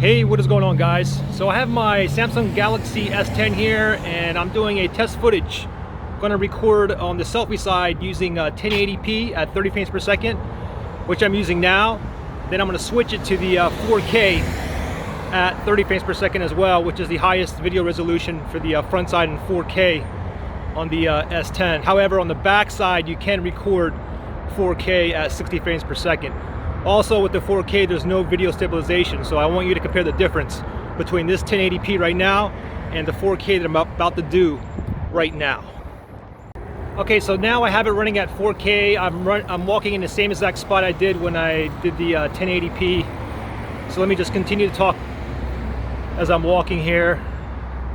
Hey, what is going on, guys? So I have my Samsung Galaxy S10 here and I'm doing a test footage. I'm going to record on the selfie side using 1080p at 30 frames per second, which I'm using now. Then I'm going to switch it to the 4K at 30 frames per second as well, which is the highest video resolution for the front side and 4K on the S10. However, on the back side you can record 4K at 60 frames per second. Also, with the 4K, there's no video stabilization, so I want you to compare the difference between this 1080p right now and the 4K that I'm about to do right now. Okay, so now I have it running at 4K. I'm walking in the same exact spot I did when I did the 1080p. So let me just continue to talk as I'm walking here,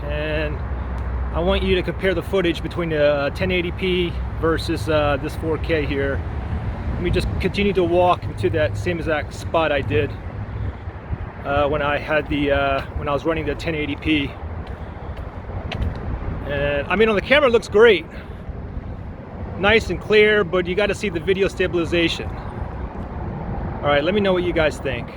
and I want you to compare the footage between the 1080p versus this 4K here. Let me just continue to walk to that same exact spot I did when I was running the 1080p. And I mean, on the camera it looks great, nice and clear, but you got to see the video stabilization. All right, let me know what you guys think.